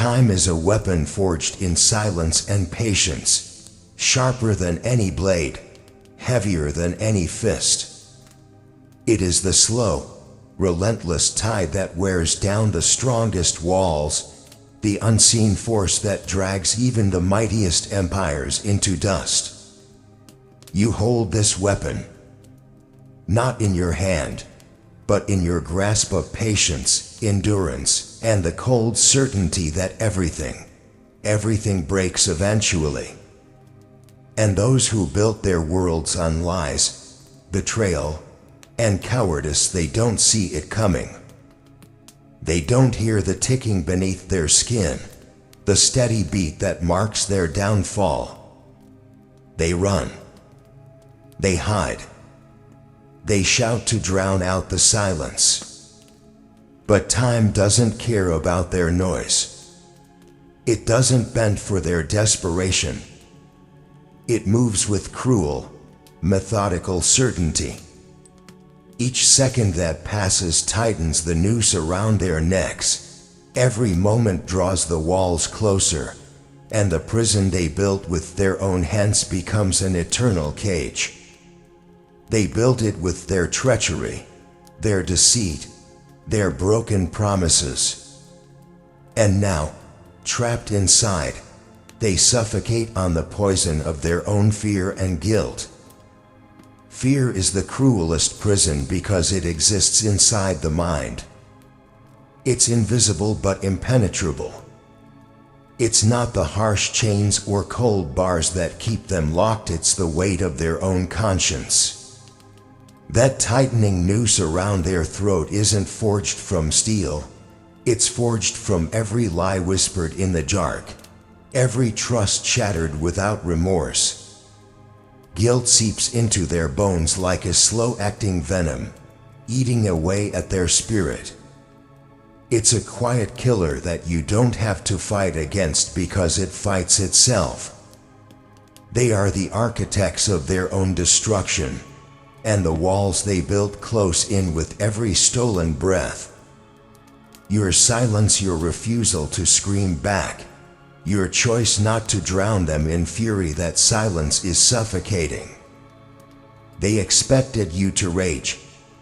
Time is a weapon forged in silence and patience, sharper than any blade, heavier than any fist. It is the slow, relentless tide that wears down the strongest walls, the unseen force that drags even the mightiest empires into dust. You hold this weapon, not in your hand, but in your grasp of patience, endurance, and the cold certainty that everything breaks eventually. And those who built their worlds on lies, betrayal, and cowardice, they don't see it coming. They don't hear the ticking beneath their skin, the steady beat that marks their downfall. They run. They hide. They shout to drown out the silence. But time doesn't care about their noise. It doesn't bend for their desperation. It moves with cruel, methodical certainty. Each second that passes tightens the noose around their necks. Every moment draws the walls closer, and the prison they built with their own hands becomes an eternal cage. They built it with their treachery, their deceit, their broken promises. And now, trapped inside, they suffocate on the poison of their own fear and guilt. Fear is the cruelest prison because it exists inside the mind. It's invisible but impenetrable. It's not the harsh chains or cold bars that keep them locked, it's the weight of their own conscience. That tightening noose around their throat isn't forged from steel. It's forged from every lie whispered in the dark, every trust shattered without remorse. Guilt seeps into their bones like a slow-acting venom, eating away at their spirit. It's a quiet killer that you don't have to fight against because it fights itself. They are the architects of their own destruction, and the walls they built close in with every stolen breath. Your silence, your refusal to scream back, your choice not to drown them in fury, that silence is suffocating. They expected you to rage,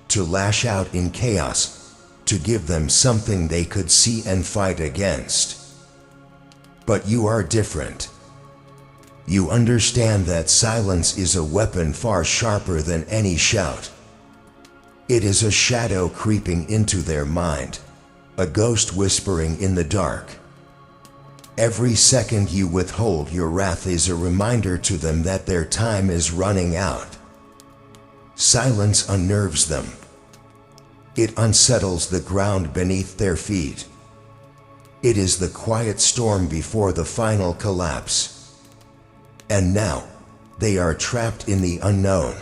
to lash out in chaos, to give them something they could see and fight against. But you are different. You understand that silence is a weapon far sharper than any shout. It is a shadow creeping into their mind, a ghost whispering in the dark. Every second you withhold your wrath is a reminder to them that their time is running out. Silence unnerves them. It unsettles the ground beneath their feet. It is the quiet storm before the final collapse. And now, they are trapped in the unknown.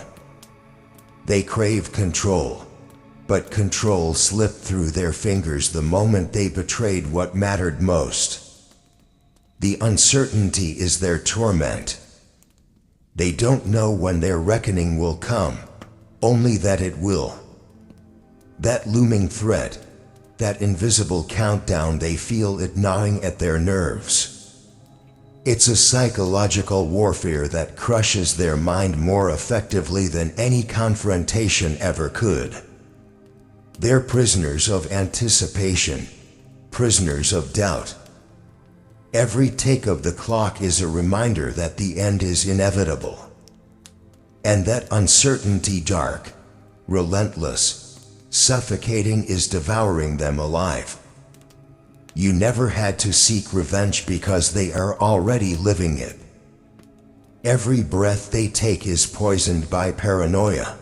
They crave control, but control slipped through their fingers the moment they betrayed what mattered most. The uncertainty is their torment. They don't know when their reckoning will come, only that it will. That looming threat, that invisible countdown, they feel it gnawing at their nerves. It's a psychological warfare that crushes their mind more effectively than any confrontation ever could. They're prisoners of anticipation, prisoners of doubt. Every tick of the clock is a reminder that the end is inevitable. And that uncertainty, dark, relentless, suffocating, is devouring them alive. You never had to seek revenge because they are already living it. Every breath they take is poisoned by paranoia.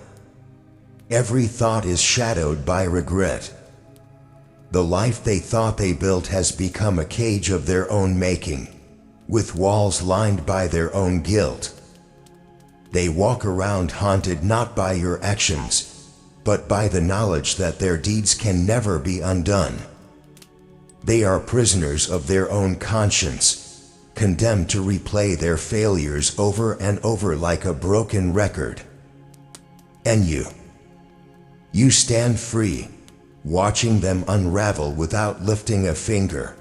Every thought is shadowed by regret. The life they thought they built has become a cage of their own making, with walls lined by their own guilt. They walk around haunted not by your actions, but by the knowledge that their deeds can never be undone. They are prisoners of their own conscience, condemned to replay their failures over and over like a broken record. And you stand free, watching them unravel without lifting a finger.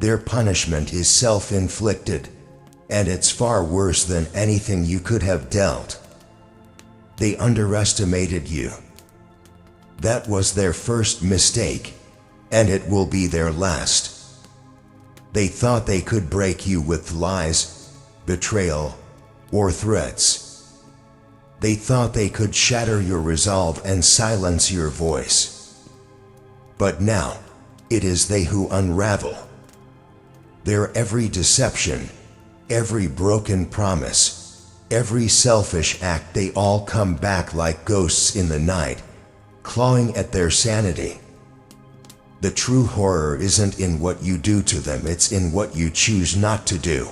Their punishment is self-inflicted, and it's far worse than anything you could have dealt. They underestimated you. That was their first mistake, and it will be their last. They thought they could break you with lies, betrayal, or threats. They thought they could shatter your resolve and silence your voice. But now, it is they who unravel. Their every deception, every broken promise, every selfish act, they all come back like ghosts in the night, clawing at their sanity. The true horror isn't in what you do to them, it's in what you choose not to do.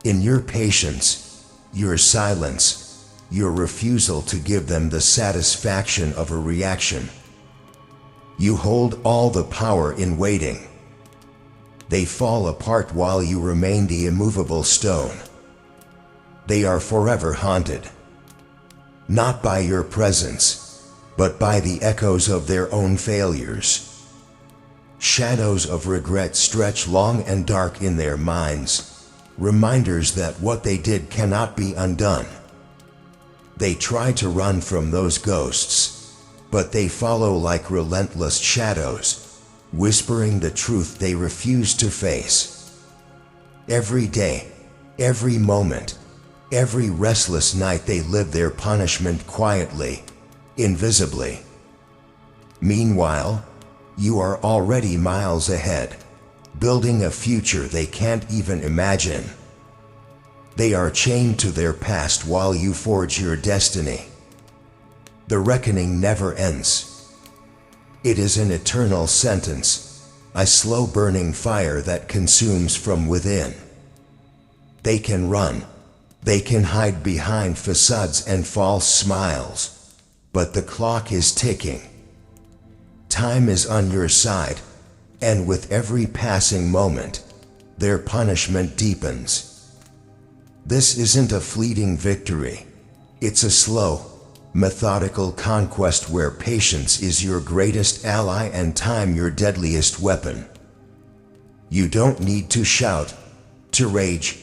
In your patience, your silence, your refusal to give them the satisfaction of a reaction. You hold all the power in waiting. They fall apart while you remain the immovable stone. They are forever haunted, not by your presence, but by the echoes of their own failures. Shadows of regret stretch long and dark in their minds, reminders that what they did cannot be undone. They try to run from those ghosts, but they follow like relentless shadows, whispering the truth they refuse to face. Every day, every moment, every restless night they live their punishment quietly, invisibly. Meanwhile, you are already miles ahead, building a future they can't even imagine. They are chained to their past while you forge your destiny. The reckoning never ends. It is an eternal sentence, a slow burning fire that consumes from within. They can run, they can hide behind facades and false smiles, but the clock is ticking. Time is on your side, and with every passing moment, their punishment deepens. This isn't a fleeting victory. It's a slow, methodical conquest where patience is your greatest ally and time your deadliest weapon. You don't need to shout, to rage,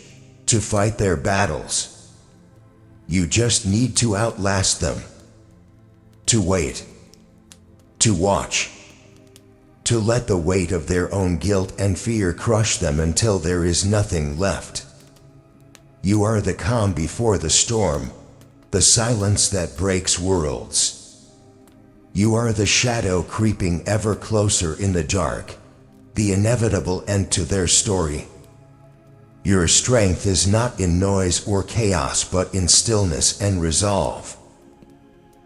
to fight their battles. You just need to outlast them. To wait. To watch. To let the weight of their own guilt and fear crush them until there is nothing left. You are the calm before the storm, the silence that breaks worlds. You are the shadow creeping ever closer in the dark, the inevitable end to their story. Your strength is not in noise or chaos but in stillness and resolve.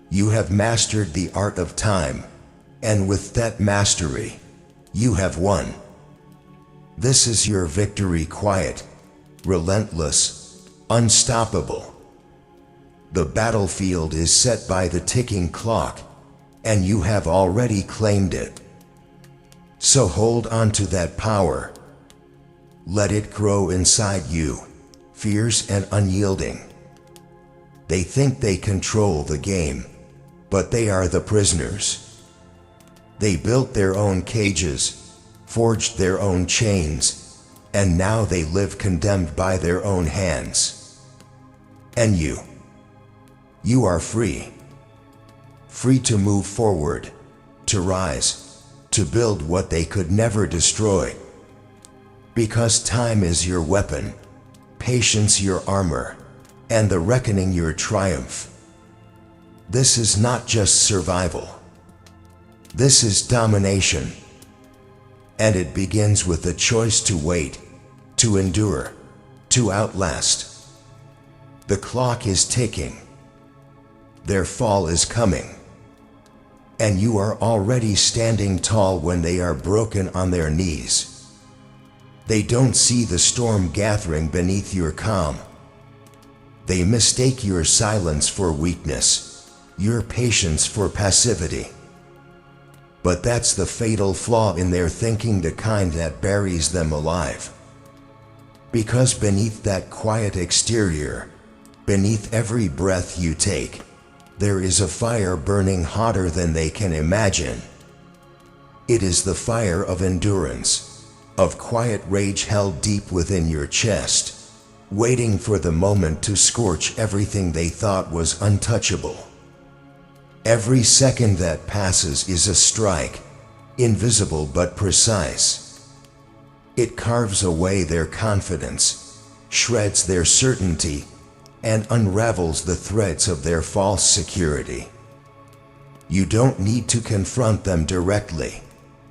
You have mastered the art of time, and with that mastery, you have won. This is your victory, quiet, relentless, unstoppable. The battlefield is set by the ticking clock, and you have already claimed it. So hold on to that power. Let it grow inside you, fierce and unyielding. They think they control the game, but they are the prisoners. They built their own cages, forged their own chains, and now they live condemned by their own hands. And you are free. Free to move forward, to rise, to build what they could never destroy. Because time is your weapon, patience your armor, and the reckoning your triumph. This is not just survival. This is domination. And it begins with the choice to wait, to endure, to outlast. The clock is ticking. Their fall is coming. And you are already standing tall when they are broken on their knees. They don't see the storm gathering beneath your calm. They mistake your silence for weakness, your patience for passivity. But that's the fatal flaw in their thinking, the kind that buries them alive. Because beneath that quiet exterior, beneath every breath you take, there is a fire burning hotter than they can imagine. It is the fire of endurance, of quiet rage held deep within your chest, waiting for the moment to scorch everything they thought was untouchable. Every second that passes is a strike, invisible but precise. It carves away their confidence, shreds their certainty, and unravels the threads of their false security. You don't need to confront them directly.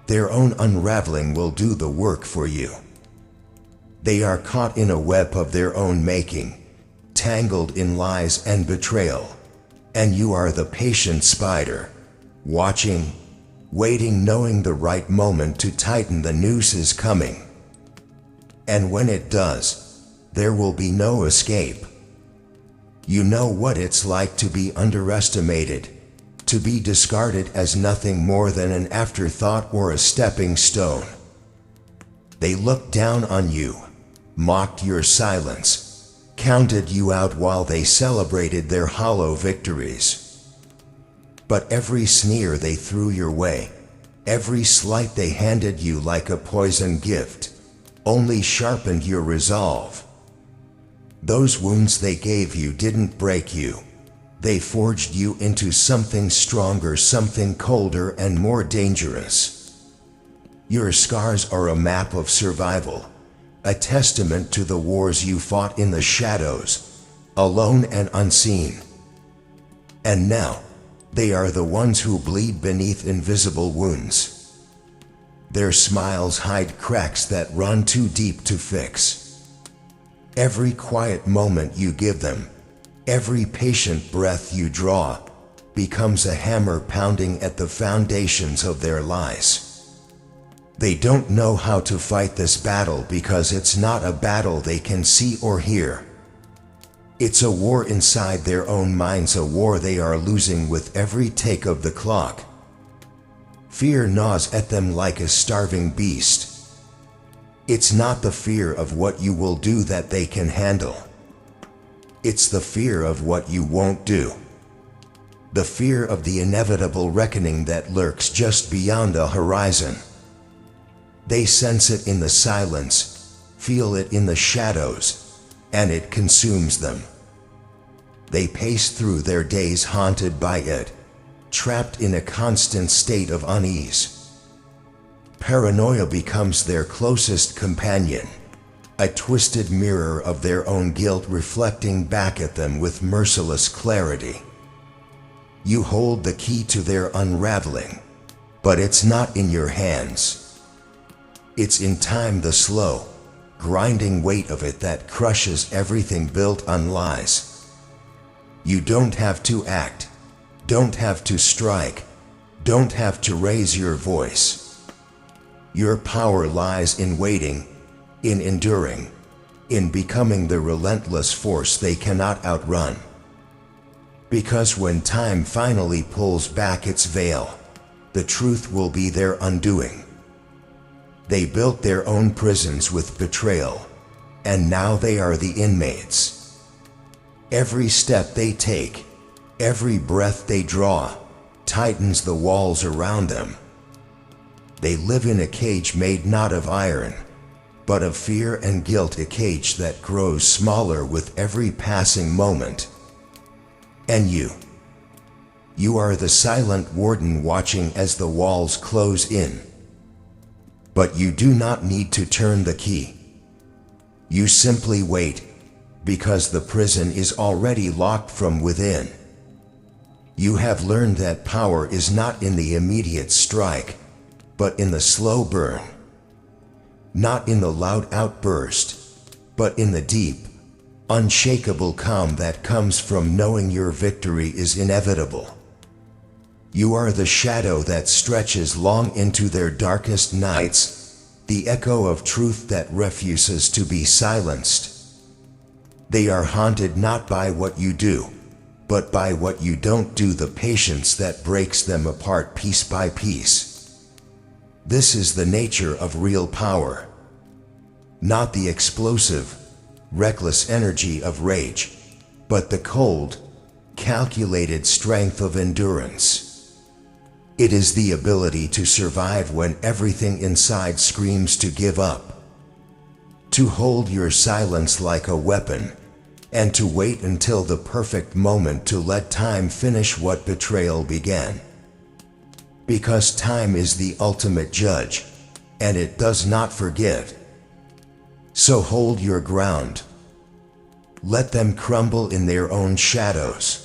Their own unraveling will do the work for you. They are caught in a web of their own making, tangled in lies and betrayal, and you are the patient spider, watching, waiting, knowing the right moment to tighten the noose is coming. And when it does, there will be no escape. You know what it's like to be underestimated, to be discarded as nothing more than an afterthought or a stepping stone. They looked down on you, mocked your silence, counted you out while they celebrated their hollow victories. But every sneer they threw your way, every slight they handed you like a poison gift, only sharpened your resolve. Those wounds they gave you didn't break you. They forged you into something stronger, something colder and more dangerous. Your scars are a map of survival, a testament to the wars you fought in the shadows, alone and unseen. And now, they are the ones who bleed beneath invisible wounds. Their smiles hide cracks that run too deep to fix. Every quiet moment you give them, every patient breath you draw, becomes a hammer pounding at the foundations of their lies. They don't know how to fight this battle because it's not a battle they can see or hear. It's a war inside their own minds, a war they are losing with every tick of the clock. Fear gnaws at them like a starving beast. It's not the fear of what you will do that they can handle. It's the fear of what you won't do. The fear of the inevitable reckoning that lurks just beyond the horizon. They sense it in the silence, feel it in the shadows, and it consumes them. They pace through their days haunted by it, trapped in a constant state of unease. Paranoia becomes their closest companion, a twisted mirror of their own guilt reflecting back at them with merciless clarity. You hold the key to their unraveling, but it's not in your hands. It's in time, the slow, grinding weight of it that crushes everything built on lies. You don't have to act, don't have to strike, don't have to raise your voice. Your power lies in waiting, in enduring, in becoming the relentless force they cannot outrun. Because when time finally pulls back its veil, the truth will be their undoing. They built their own prisons with betrayal, and now they are the inmates. Every step they take, every breath they draw, tightens the walls around them. They live in a cage made not of iron, but of fear and guilt, a cage that grows smaller with every passing moment. And you are the silent warden watching as the walls close in. But you do not need to turn the key. You simply wait, because the prison is already locked from within. You have learned that power is not in the immediate strike, but in the slow burn. Not in the loud outburst, but in the deep, unshakable calm that comes from knowing your victory is inevitable. You are the shadow that stretches long into their darkest nights, the echo of truth that refuses to be silenced. They are haunted not by what you do, but by what you don't do, the patience that breaks them apart piece by piece. This is the nature of real power. Not the explosive, reckless energy of rage, but the cold, calculated strength of endurance. It is the ability to survive when everything inside screams to give up. To hold your silence like a weapon, and to wait until the perfect moment to let time finish what betrayal began. Because time is the ultimate judge, and it does not forget. So hold your ground. Let them crumble in their own shadows.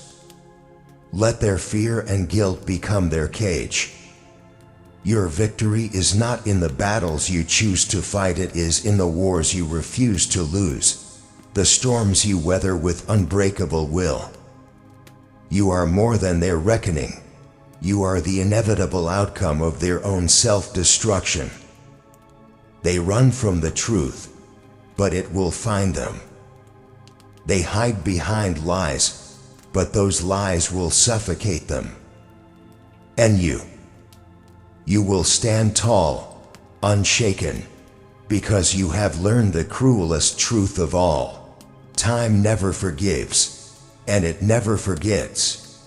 Let their fear and guilt become their cage. Your victory is not in the battles you choose to fight, it is in the wars you refuse to lose, the storms you weather with unbreakable will. You are more than their reckoning. You are the inevitable outcome of their own self-destruction. They run from the truth, but it will find them. They hide behind lies, but those lies will suffocate them. And you will stand tall, unshaken, because you have learned the cruelest truth of all. Time never forgives, and it never forgets.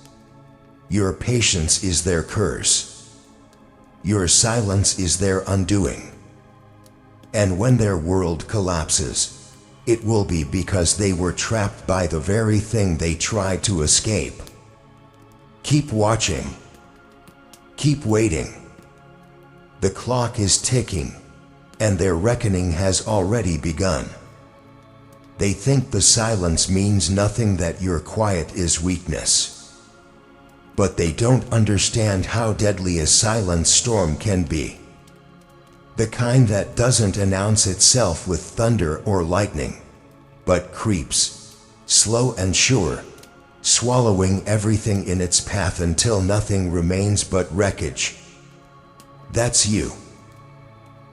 Your patience is their curse. Your silence is their undoing. And when their world collapses, it will be because they were trapped by the very thing they tried to escape. Keep watching. Keep waiting. The clock is ticking, and their reckoning has already begun. They think the silence means nothing, that your quiet is weakness. But they don't understand how deadly a silent storm can be. The kind that doesn't announce itself with thunder or lightning, but creeps, slow and sure, swallowing everything in its path until nothing remains but wreckage. That's you.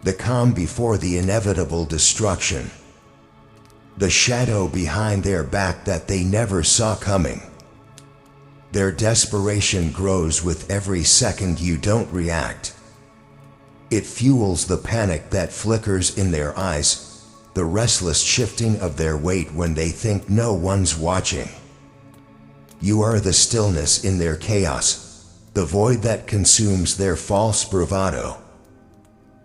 The calm before the inevitable destruction. The shadow behind their back that they never saw coming. Their desperation grows with every second you don't react. It fuels the panic that flickers in their eyes, the restless shifting of their weight when they think no one's watching. You are the stillness in their chaos, the void that consumes their false bravado.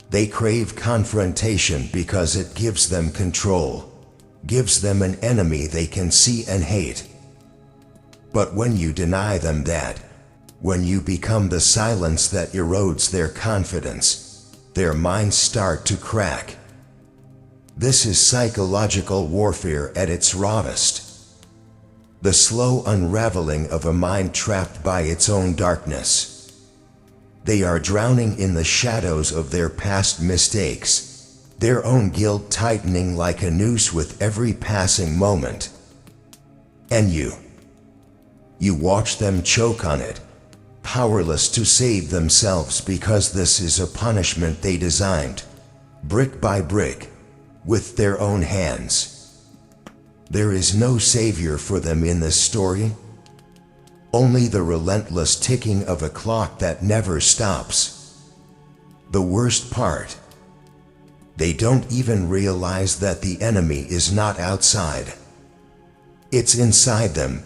They crave confrontation because it gives them control, gives them an enemy they can see and hate. But when you deny them that, when you become the silence that erodes their confidence, their minds start to crack. This is psychological warfare at its rawest. The slow unraveling of a mind trapped by its own darkness. They are drowning in the shadows of their past mistakes, their own guilt tightening like a noose with every passing moment. And you watch them choke on it, powerless to save themselves, because this is a punishment they designed, brick by brick, with their own hands. There is no savior for them in this story, only the relentless ticking of a clock that never stops. The worst part, they don't even realize that the enemy is not outside. It's inside them,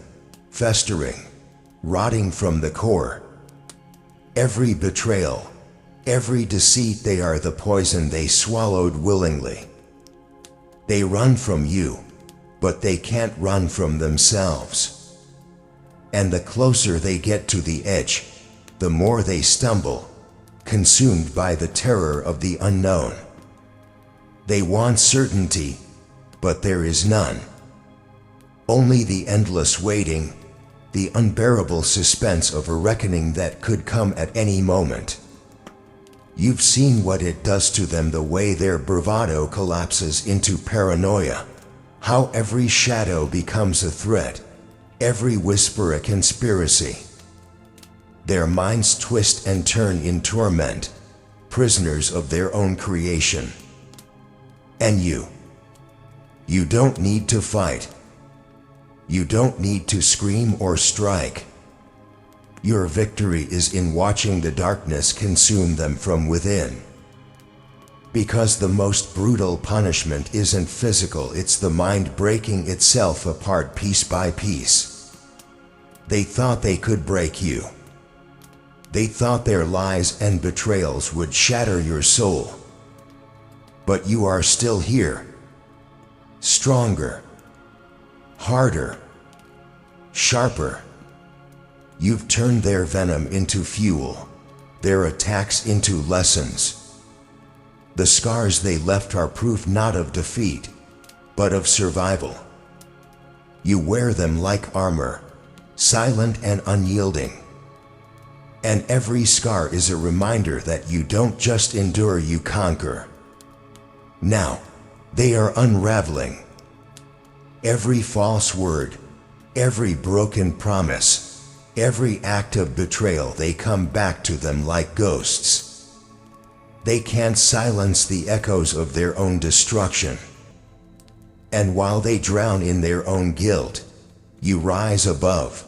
festering, rotting from the core. Every betrayal, every deceit, they are the poison they swallowed willingly. They run from you, but they can't run from themselves. And the closer they get to the edge, the more they stumble, consumed by the terror of the unknown. They want certainty, but there is none. Only the endless waiting, the unbearable suspense of a reckoning that could come at any moment. You've seen what it does to them, the way their bravado collapses into paranoia, how every shadow becomes a threat, every whisper a conspiracy. Their minds twist and turn in torment, prisoners of their own creation. And you don't need to fight. You don't need to scream or strike. Your victory is in watching the darkness consume them from within. Because the most brutal punishment isn't physical, it's the mind breaking itself apart piece by piece. They thought they could break you. They thought their lies and betrayals would shatter your soul. But you are still here. Stronger. Harder. Sharper. You've turned their venom into fuel, their attacks into lessons. The scars they left are proof not of defeat, but of survival. You wear them like armor, silent and unyielding. And every scar is a reminder that you don't just endure, you conquer. Now, they are unraveling. Every false word, every broken promise, every act of betrayal, they come back to them like ghosts. They can't silence the echoes of their own destruction. And while they drown in their own guilt, you rise above.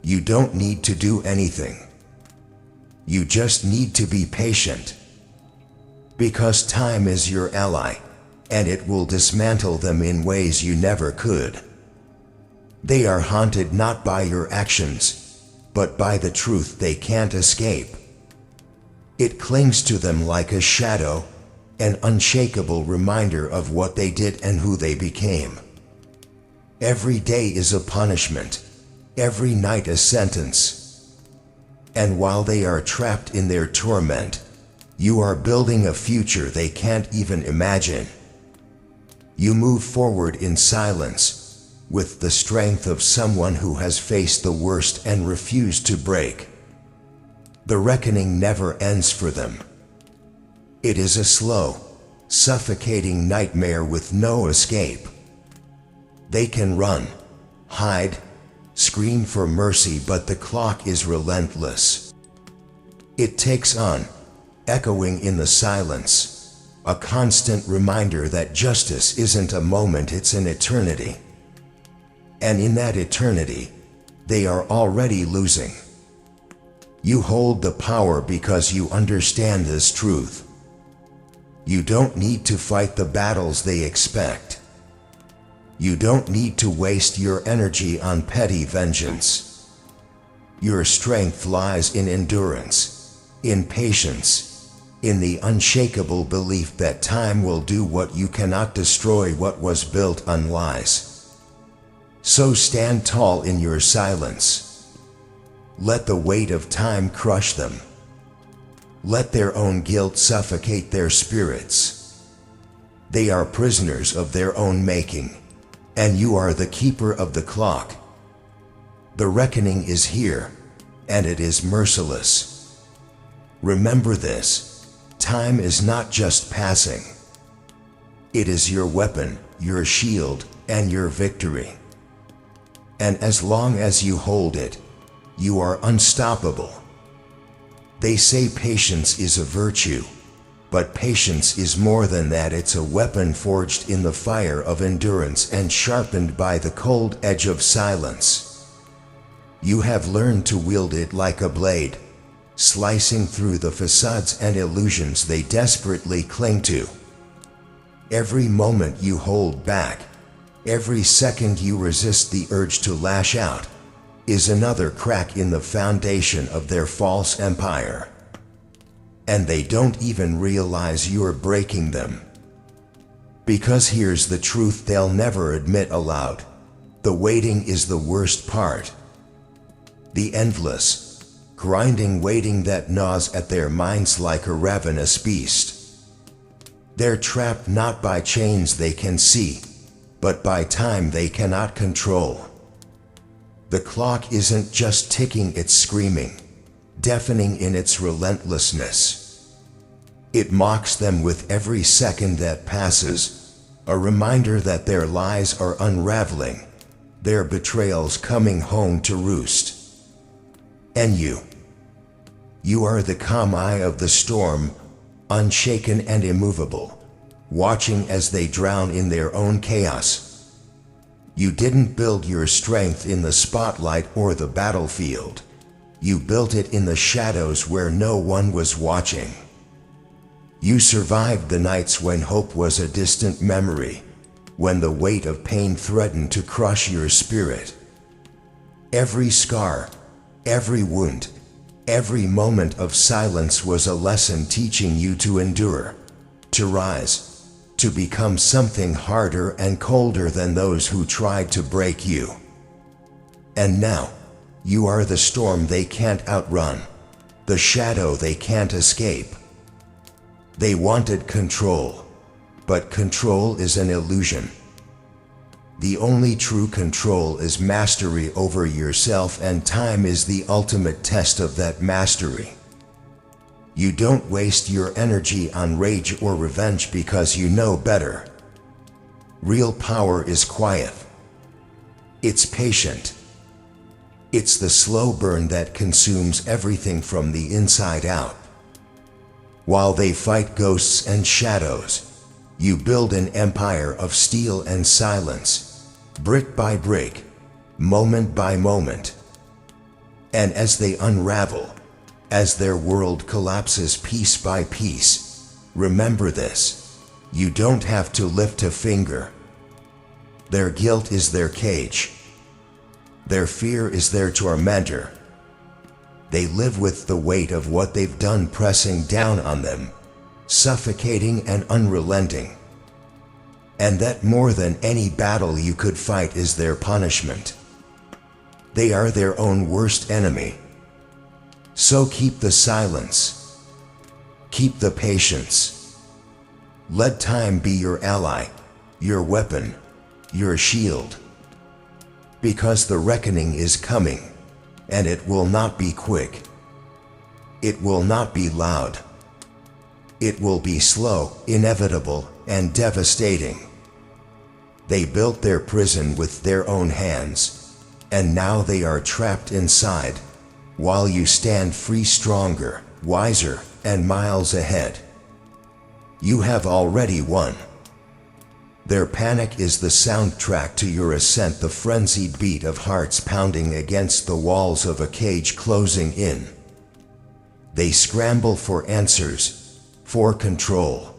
You don't need to do anything. You just need to be patient. Because time is your ally, and it will dismantle them in ways you never could. They are haunted not by your actions, but by the truth they can't escape. It clings to them like a shadow, an unshakable reminder of what they did and who they became. Every day is a punishment, every night a sentence. And while they are trapped in their torment, you are building a future they can't even imagine. You move forward in silence, with the strength of someone who has faced the worst and refused to break. The reckoning never ends for them. It is a slow, suffocating nightmare with no escape. They can run, hide, scream for mercy, but the clock is relentless. It takes on, echoing in the silence, a constant reminder that justice isn't a moment, it's an eternity. And in that eternity, they are already losing. You hold the power because you understand this truth. You don't need to fight the battles they expect. You don't need to waste your energy on petty vengeance. Your strength lies in endurance, in patience, in the unshakable belief that time will do what you cannot destroy, what was built on lies. So stand tall in your silence. Let the weight of time crush them. Let their own guilt suffocate their spirits. They are prisoners of their own making, and you are the keeper of the clock. The reckoning is here, and it is merciless. Remember this: time is not just passing. It is your weapon, your shield, and your victory. And as long as you hold it, you are unstoppable. They say patience is a virtue, but patience is more than that. It's a weapon forged in the fire of endurance and sharpened by the cold edge of silence. You have learned to wield it like a blade, slicing through the facades and illusions they desperately cling to. Every moment you hold back, every second you resist the urge to lash out, is another crack in the foundation of their false empire. And they don't even realize you're breaking them. Because here's the truth they'll never admit aloud: the waiting is the worst part. The endless, grinding waiting that gnaws at their minds like a ravenous beast. They're trapped not by chains they can see, but by time they cannot control. The clock isn't just ticking, it's screaming, deafening in its relentlessness. It mocks them with every second that passes, a reminder that their lies are unraveling, their betrayals coming home to roost. And you are the calm eye of the storm, unshaken and immovable, watching as they drown in their own chaos. You didn't build your strength in the spotlight or the battlefield. You built it in the shadows where no one was watching. You survived the nights when hope was a distant memory, when the weight of pain threatened to crush your spirit. Every scar, every wound, Every moment of silence was a lesson teaching you to endure, to rise, to become something harder and colder than those who tried to break you. And now, you are the storm they can't outrun, the shadow they can't escape. They wanted control, but control is an illusion. The only true control is mastery over yourself, and time is the ultimate test of that mastery. You don't waste your energy on rage or revenge because you know better. Real power is quiet. It's patient. It's the slow burn that consumes everything from the inside out. While they fight ghosts and shadows, you build an empire of steel and silence, brick by brick, moment by moment. And as they unravel, as their world collapses piece by piece, remember this: you don't have to lift a finger. Their guilt is their cage. Their fear is their tormentor. They live with the weight of what they've done pressing down on them, suffocating and unrelenting. And that more than any battle you could fight is their punishment. They are their own worst enemy. So keep the silence. Keep the patience. Let time be your ally, your weapon, your shield. Because the reckoning is coming, and it will not be quick. It will not be loud. It will be slow, inevitable, and devastating. They built their prison with their own hands, and now they are trapped inside, while you stand free, stronger, wiser, and miles ahead. You have already won. Their panic is the soundtrack to your ascent, the frenzied beat of hearts pounding against the walls of a cage closing in. They scramble for answers, for control,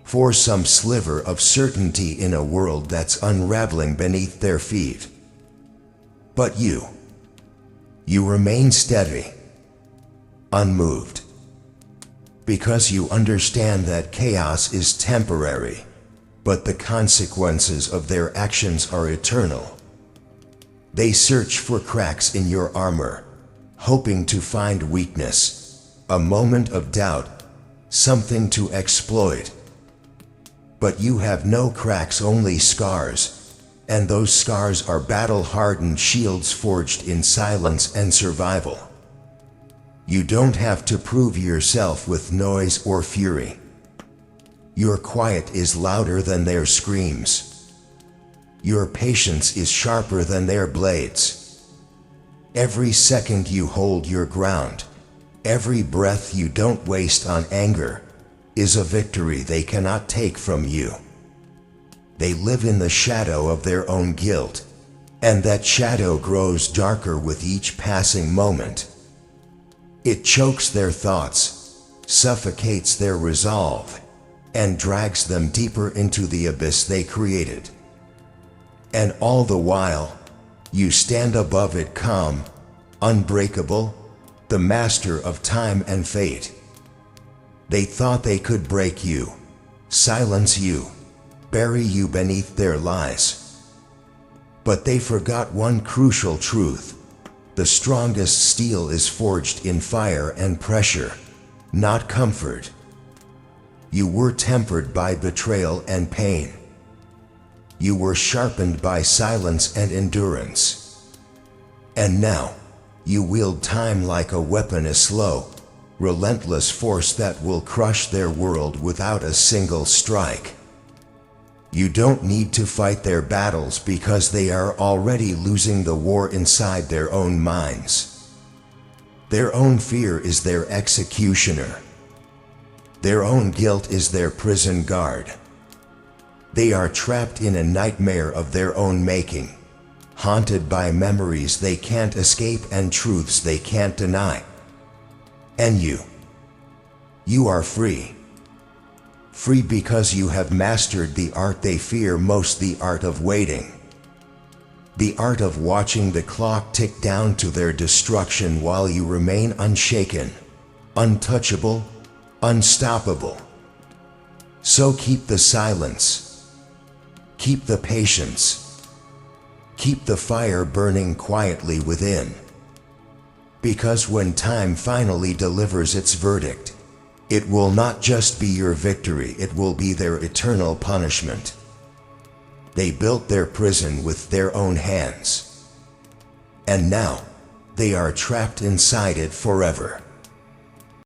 for some sliver of certainty in a world that's unraveling beneath their feet. But you remain steady, unmoved, because you understand that chaos is temporary, but the consequences of their actions are eternal. They search for cracks in your armor, hoping to find weakness, a moment of doubt, something to exploit. But you have no cracks, only scars, and those scars are battle-hardened shields forged in silence and survival. You don't have to prove yourself with noise or fury. Your quiet is louder than their screams. Your patience is sharper than their blades. Every second you hold your ground, every breath you don't waste on anger, is a victory they cannot take from you. They live in the shadow of their own guilt, and that shadow grows darker with each passing moment. It chokes their thoughts, suffocates their resolve, and drags them deeper into the abyss they created. And all the while, you stand above it, calm, unbreakable, the master of time and fate. They thought they could break you, silence you, bury you beneath their lies. But they forgot one crucial truth: the strongest steel is forged in fire and pressure, not comfort. You were tempered by betrayal and pain. You were sharpened by silence and endurance. And now, you wield time like a weapon, a slow, relentless force that will crush their world without a single strike. You don't need to fight their battles because they are already losing the war inside their own minds. Their own fear is their executioner. Their own guilt is their prison guard. They are trapped in a nightmare of their own making, haunted by memories they can't escape and truths they can't deny. And you are free. Free because you have mastered the art they fear most, the art of waiting. The art of watching the clock tick down to their destruction while you remain unshaken, untouchable, unstoppable. So keep the silence. Keep the patience. Keep the fire burning quietly within. Because when time finally delivers its verdict, it will not just be your victory, it will be their eternal punishment. They built their prison with their own hands. And now, they are trapped inside it forever.